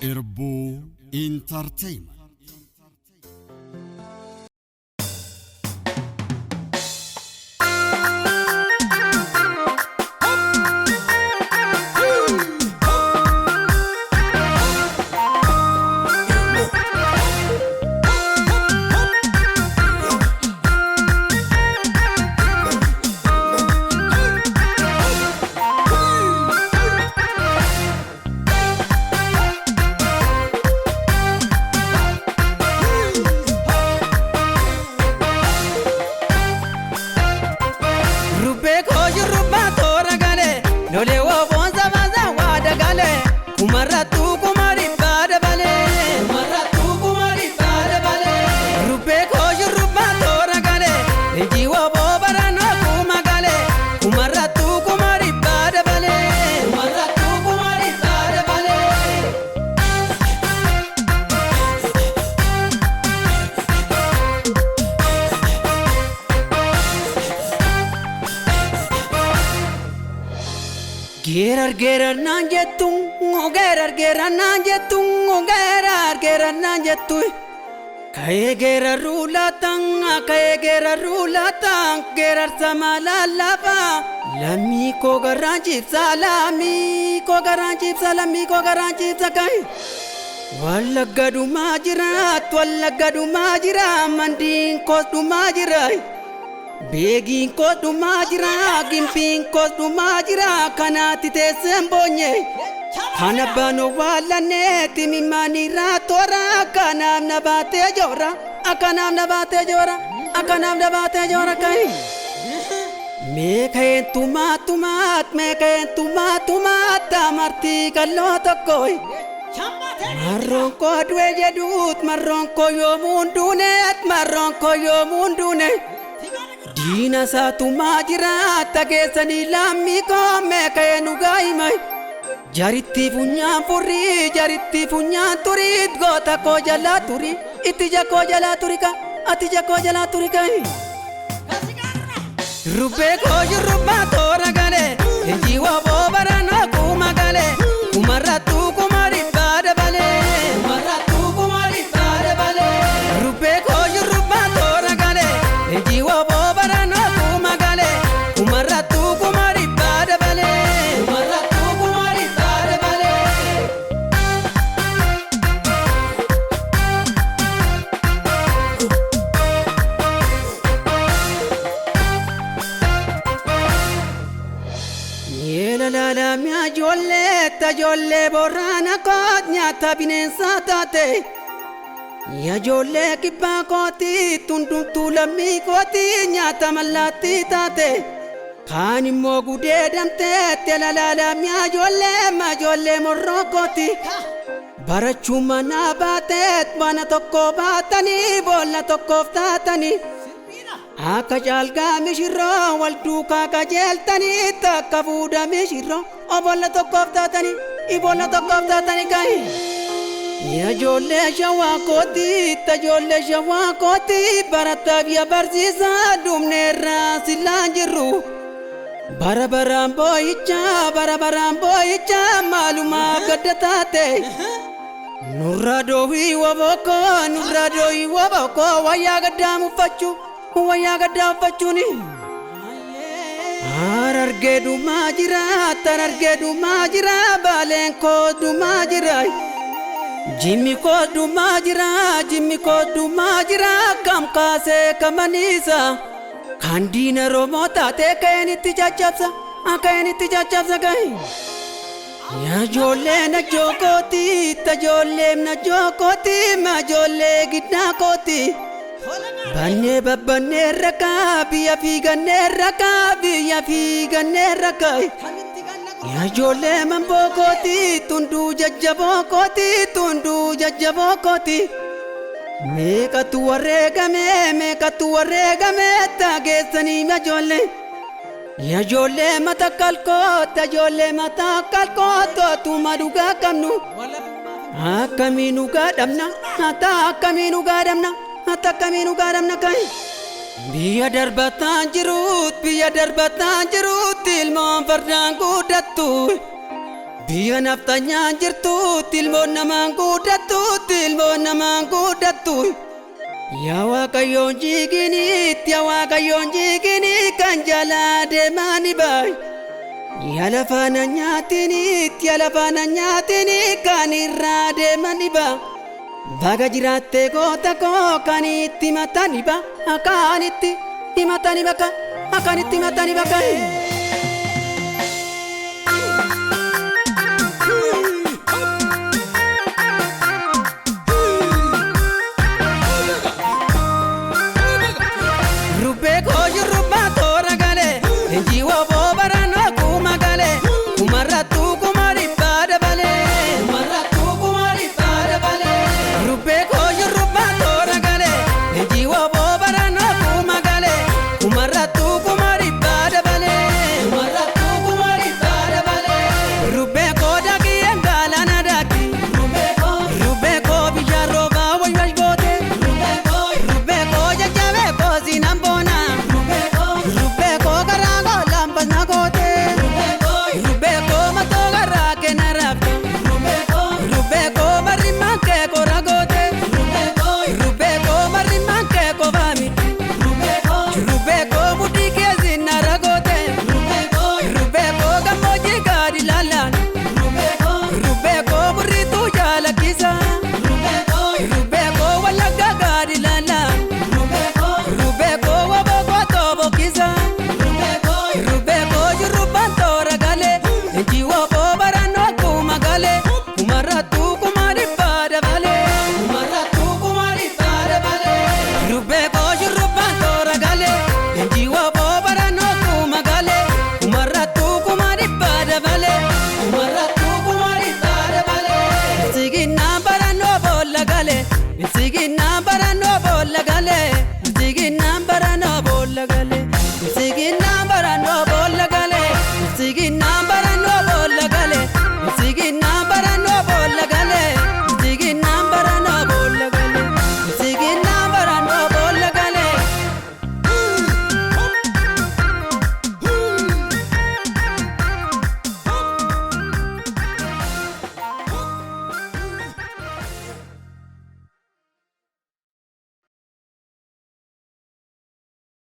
Irbuu Entertainment. Gerar nanjetu kaye gerar rulatang gerar samala lava lami ko garanjip sa kai wallagadu majira mandin ko dumajira Begin ko dumajira gimpin ko dumajira kanati te sembonye kanabano wala ne timi manira tora akanam nabate jora kai me kayen tumat tamarti kallo tokkoi marron ko dwe jedut marron ko yo mundune Dina satu majira tagesani lammi ko me kayenu gaimai Jaritti punya turit gota ko jala turi itija ko jala turi ka Shuurruubbeekoo tora gale jiwa bo barana kuma gale kumaratu kumari bada bale Shuurruubbeekoo tora gale jiwa bo Jolle borana kot nyata bineensa taate ya jolle kibba kooti tundumtu lammii kooti nyata mallaatti taate kaan immoo gudee damteette lalaalamiyaa jolle morroo kooti barachuu manaa baateet mana tokko baatanii boolla tokkoof taatanii akka caalgaa mishirroo wal duukaa qajeeltanii takka fuudha mishirroo obolla tokkoof taatanii kai ya jolle shawaa kooti barattaaf ya barsiisaa dhumneerraa sillaan jirru bara baraan boo'ichaa maalumaaf gadda taate nurra doohii wabokoo wayyaa gaddaa uffachuuni Ararge dumaa jira baleen koo dumaa jira Jimmi koo dumaa jira kam kaasee kamaniisa kan diina Oromoo taatee ka'een itti caccabsa gahi yaa ijoollee na jookooti tajoollee na jookooti ma ijoollee giddaa kooti Bannee babbannee rakaa biyya fiigannee rakaa yaa ijoollee mamboo kooti tunduu jajjaboo kooti meeqatu wareegame taageessanii yaa ijoollee matakkal koota tuma dhugaa qabnu akkamiin dhugaa dhabna Atakkaminu garamna kai Biyya darbataan jiruut ilmoon fardaan guddattu biyya nafxanyaan jirtuutti ilmoon namaan guddattuutti ilmoon namaan guddattu. Yaa Waaqayyoon jiginiitti yaa Waaqayyoon jiginiitti kan jalaa deemani baay. Yaa lafa na nyaatiniitti yaa lafa na nyaatiniitti kan irraa deemani baay. Baga jiraattee goota koo kan itti matani ba akanitti himatani baka akanitti matani baka.